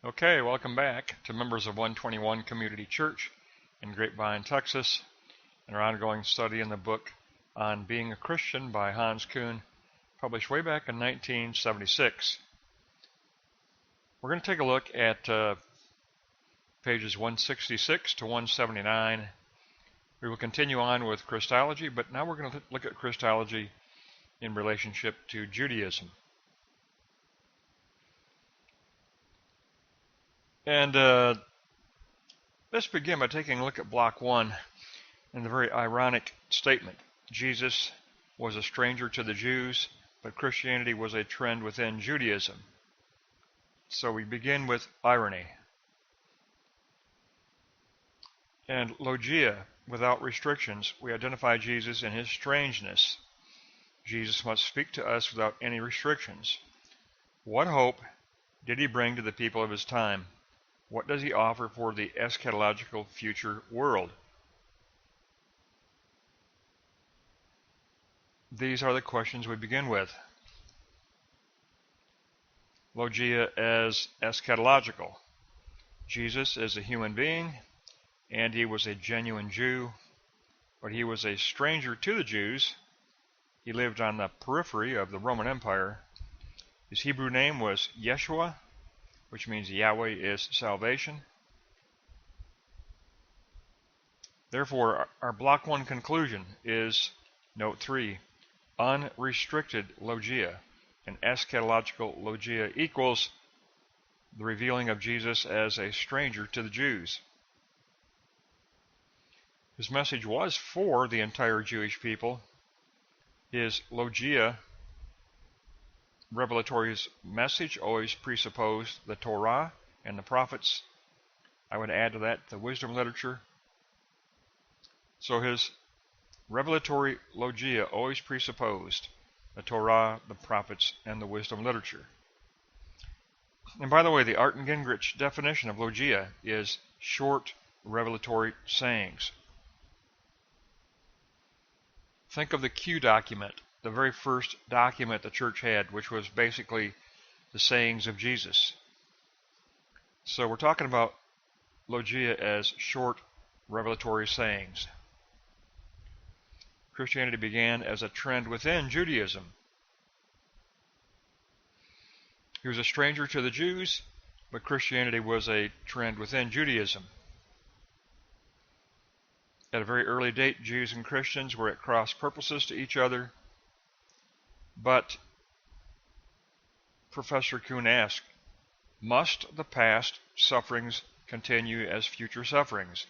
Okay, welcome back to members of 121 Community Church in Grapevine, Texas, and our ongoing study in the book on Being a Christian by Hans Kuhn, published way back in 1976. We're going to take a look at pages 166 to 179. We will continue on with Christology, but now we're going to look at Christology in relationship to Judaism. And let's begin by taking a look at block 1 and the very ironic statement. Jesus was a stranger to the Jews, but Christianity was a trend within Judaism. So we begin with irony. And logia, without restrictions, we identify Jesus in his strangeness. Jesus must speak to us without any restrictions. What hope did he bring to the people of his time? What does he offer for the eschatological future world? These are the questions we begin with. Logia as eschatological. Jesus is a human being, and he was a genuine Jew, but he was a stranger to the Jews. He lived on the periphery of the Roman Empire. His Hebrew name was Yeshua, which means Yahweh is salvation. Therefore, our block 1 conclusion is, note 3, unrestricted logia. And eschatological logia equals the revealing of Jesus as a stranger to the Jews. His message was for the entire Jewish people. His logia, revelatory message, always presupposed the Torah and the prophets. I would add to that the wisdom literature. So his revelatory logia always presupposed the Torah, the prophets, and the wisdom literature. And by the way, the Art and Gingrich definition of logia is short revelatory sayings. Think of the Q document, the very first document the church had, which was basically the sayings of Jesus. So we're talking about logia as short revelatory sayings. Christianity began as a trend within Judaism. He was a stranger to the Jews, but Christianity was a trend within Judaism. At a very early date, Jews and Christians were at cross purposes to each other. But Professor Kuhn asked, must the past sufferings continue as future sufferings?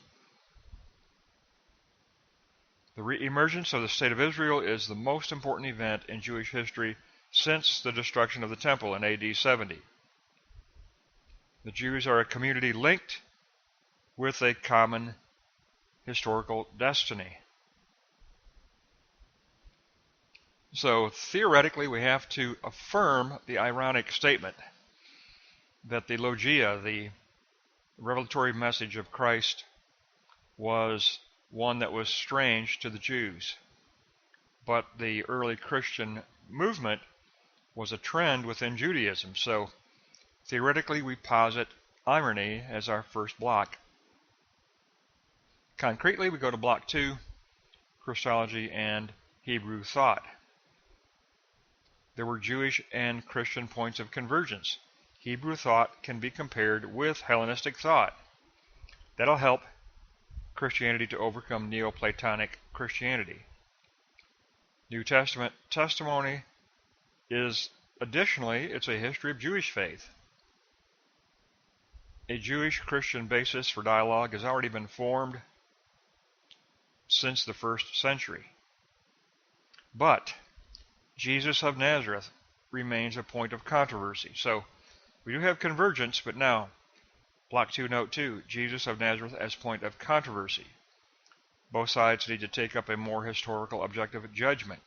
The re-emergence of the State of Israel is the most important event in Jewish history since the destruction of the Temple in AD 70. The Jews are a community linked with a common historical destiny. So theoretically, we have to affirm the ironic statement that the logia, the revelatory message of Christ, was one that was strange to the Jews. But the early Christian movement was a trend within Judaism. So theoretically, we posit irony as our first block. Concretely, we go to block 2, Christology and Hebrew thought. There were Jewish and Christian points of convergence. Hebrew thought can be compared with Hellenistic thought. That'll help Christianity to overcome Neoplatonic Christianity. New Testament testimony is, additionally, it's a history of Jewish faith. A Jewish-Christian basis for dialogue has already been formed since the 1st century. But Jesus of Nazareth remains a point of controversy. So we do have convergence, but now, block 2, note 2, Jesus of Nazareth as point of controversy. Both sides need to take up a more historical objective judgment.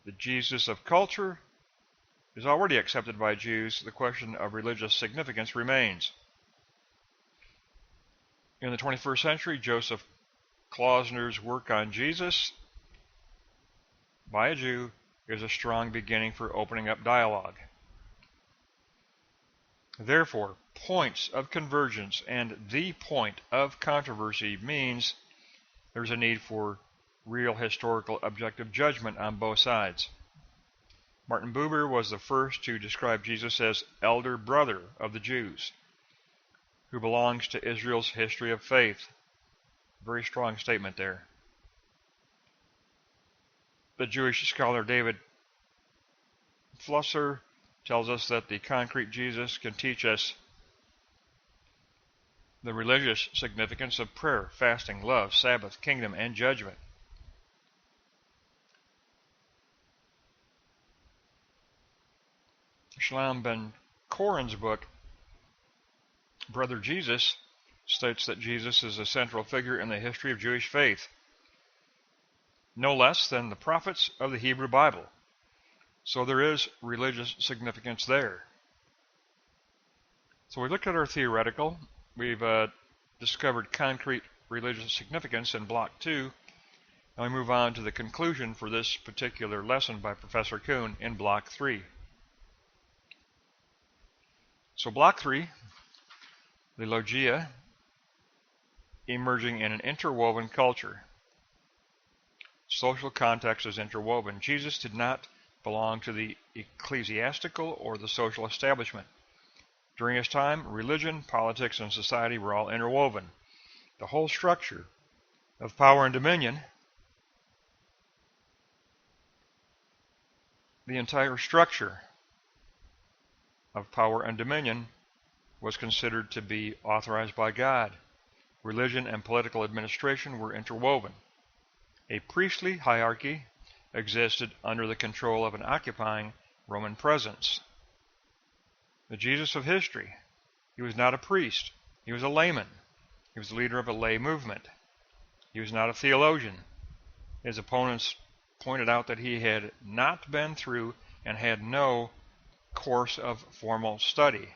The Jesus of culture is already accepted by Jews. The question of religious significance remains. In the 21st century, Joseph Klausner's work on Jesus by a Jew is a strong beginning for opening up dialogue. Therefore, points of convergence and the point of controversy means there's a need for real historical objective judgment on both sides. Martin Buber was the first to describe Jesus as elder brother of the Jews, who belongs to Israel's history of faith. Very strong statement there. The Jewish scholar David Flusser tells us that the concrete Jesus can teach us the religious significance of prayer, fasting, love, Sabbath, kingdom, and judgment. Shalom ben Koren's book, Brother Jesus, states that Jesus is a central figure in the history of Jewish faith, no less than the prophets of the Hebrew Bible. So there is religious significance there. So we looked at our theoretical. We've discovered concrete religious significance in Block 2. And we move on to the conclusion for this particular lesson by Professor Kuhn in Block 3. So Block 3, the Logia, emerging in an interwoven culture. Social context is interwoven. Jesus did not belong to the ecclesiastical or the social establishment. During his time, religion, politics, and society were all interwoven. The whole structure of power and dominion, the entire structure of power and dominion was considered to be authorized by God. Religion and political administration were interwoven. A priestly hierarchy existed under the control of an occupying Roman presence. The Jesus of history, he was not a priest. He was a layman. He was the leader of a lay movement. He was not a theologian. His opponents pointed out that he had not been through and had no course of formal study.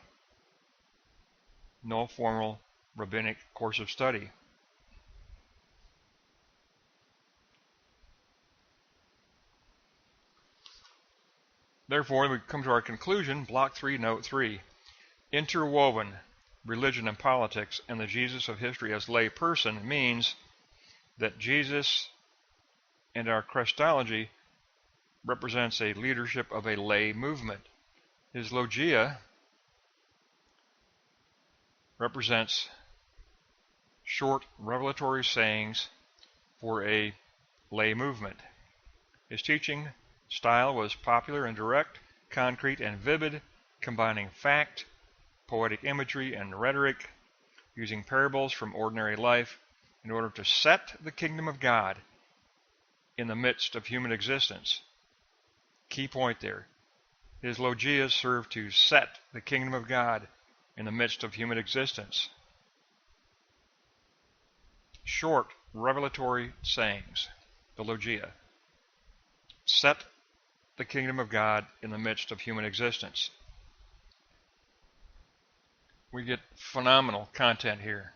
No formal rabbinic course of study. Therefore, we come to our conclusion, Block 3, Note 3. Interwoven religion and politics and the Jesus of history as lay person means that Jesus and our Christology represents a leadership of a lay movement. His Logia represents short revelatory sayings for a lay movement. His teaching style was popular and direct, concrete and vivid, combining fact, poetic imagery, and rhetoric, using parables from ordinary life in order to set the kingdom of God in the midst of human existence. Key point there. His logias serve to set the kingdom of God in the midst of human existence. Short revelatory sayings, the logia, set the kingdom of God in the midst of human existence. We get phenomenal content here.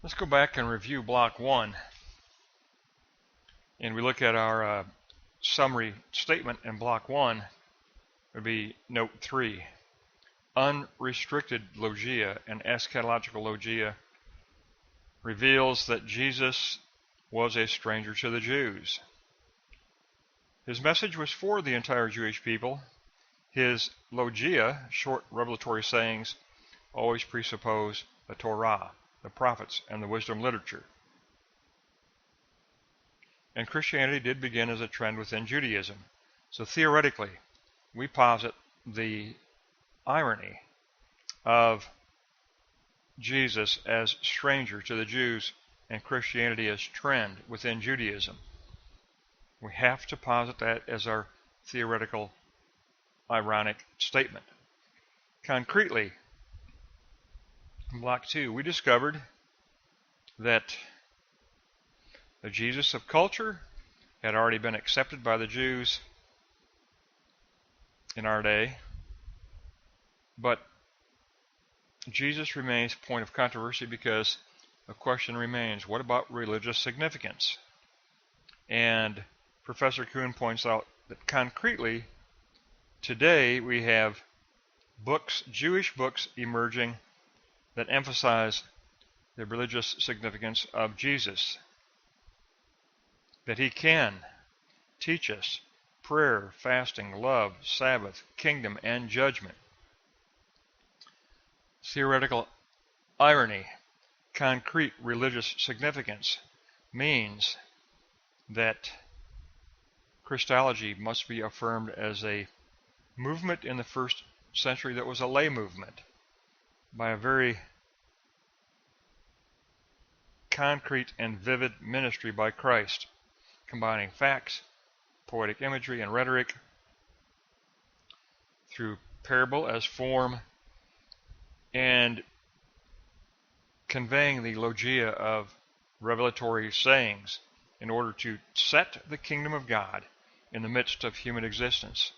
Let's go back and review Block 1. And we look at our summary statement in Block 1. It would be Note 3. Unrestricted logia and eschatological logia reveals that Jesus was a stranger to the Jews. His message was for the entire Jewish people. His logia, short revelatory sayings, always presuppose the Torah, the prophets, and the wisdom literature. And Christianity did begin as a trend within Judaism. So theoretically, we posit the irony of Jesus as stranger to the Jews and Christianity as trend within Judaism. We have to posit that as our theoretical ironic statement. Concretely, in Block 2, we discovered that the Jesus of culture had already been accepted by the Jews in our day, but Jesus remains a point of controversy because the question remains, what about religious significance? And Professor Kuhn points out that concretely, today we have books, Jewish books emerging that emphasize the religious significance of Jesus, that he can teach us prayer, fasting, love, Sabbath, kingdom, and judgment. Theoretical irony, concrete religious significance, means that Christology must be affirmed as a movement in the first century that was a lay movement by a very concrete and vivid ministry by Christ, combining facts, poetic imagery, and rhetoric through parable as form and conveying the logia of revelatory sayings in order to set the kingdom of God in the midst of human existence,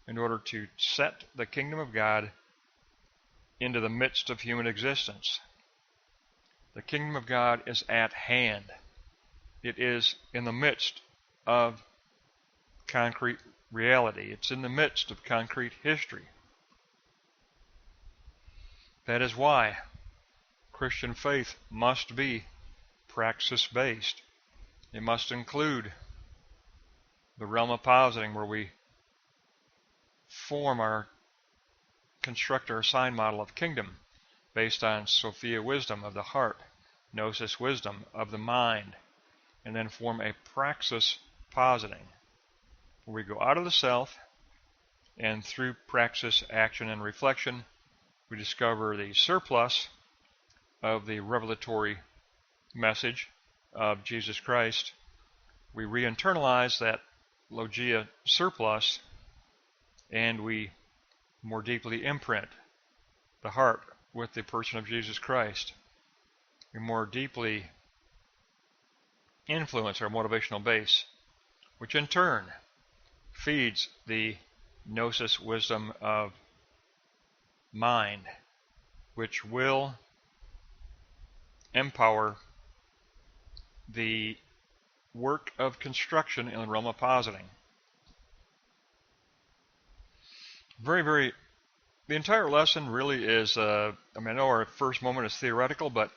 in order to set the kingdom of God into the midst of human existence. The kingdom of God is at hand. It is in the midst of concrete reality. It's in the midst of concrete history. That is why Christian faith must be praxis-based. It must include the realm of positing, where we construct our sign model of kingdom based on Sophia wisdom of the heart, Gnosis wisdom of the mind, and then form a praxis positing, where we go out of the self, and through praxis, action, and reflection, we discover the surplus of the revelatory message of Jesus Christ. We re-internalize that logia surplus, and we more deeply imprint the heart with the person of Jesus Christ. We more deeply influence our motivational base, which in turn feeds the Gnosis wisdom of mind, which will empower the work of construction in the realm of positing. The entire lesson really is, I know our first moment is theoretical, but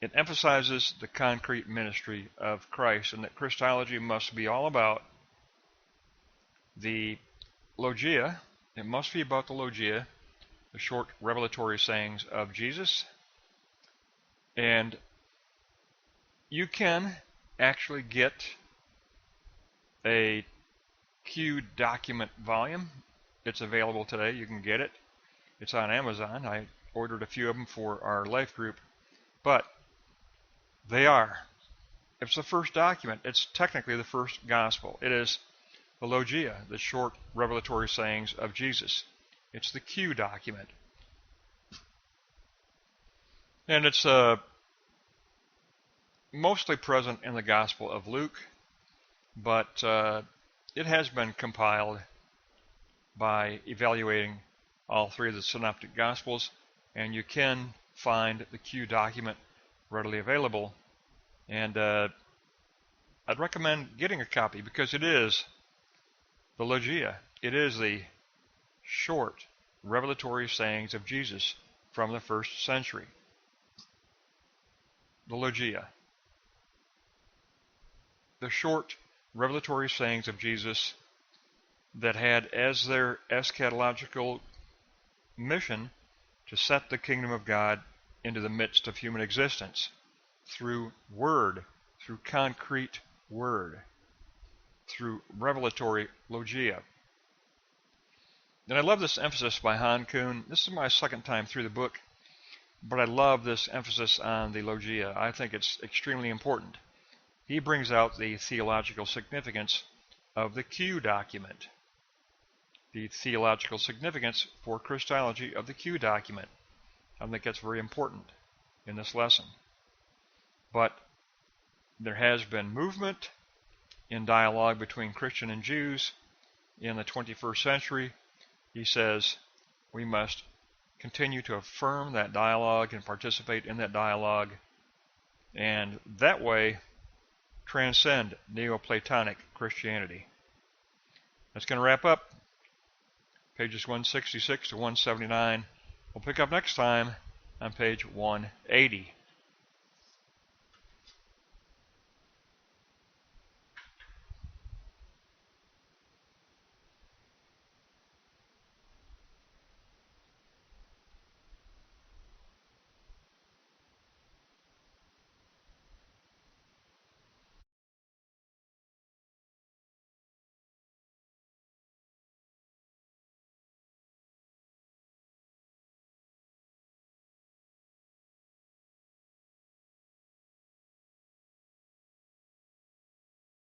it emphasizes the concrete ministry of Christ, and that Christology must be all about the logia. It must be about the logia, the short revelatory sayings of Jesus. And you can actually get a Q document volume. It's available today. You can get it. It's on Amazon. I ordered a few of them for our life group. But it's the first document. It's technically the first gospel. It is the logia, the short revelatory sayings of Jesus. It's the Q document. And it's mostly present in the Gospel of Luke, but it has been compiled by evaluating all three of the synoptic Gospels, and you can find the Q document readily available. And I'd recommend getting a copy, because it is the logia. It is the short revelatory sayings of Jesus from the first century. The logia. The short revelatory sayings of Jesus that had as their eschatological mission to set the kingdom of God into the midst of human existence through word, through concrete word, through revelatory logia. And I love this emphasis by Han Kuhn. This is my second time through the book, but I love this emphasis on the logia. I think it's extremely important. He brings out the theological significance of the Q document, the theological significance for Christology of the Q document. I think that's very important in this lesson. But there has been movement in dialogue between Christian and Jews in the 21st century. He says we must continue to affirm that dialogue and participate in that dialogue, and that way transcend Neoplatonic Christianity. That's going to wrap up pages 166 to 179. We'll pick up next time on page 180.